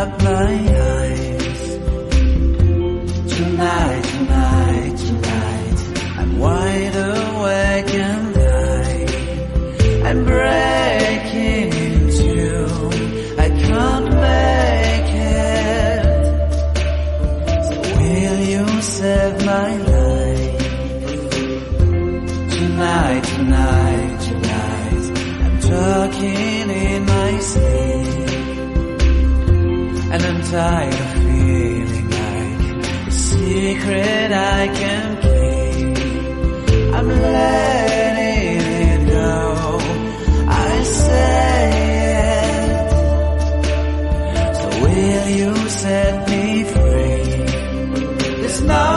up my eyes. Tonight, tonight, tonight, I'm wide awake and I'm breaking into. I can't make it. So will you save my life? Tonight, tonight, tonight, I'm talking in my sleep, and I'm tired of feeling like a secret I can keep. I'm letting it go, I say it. So will you set me free? There's no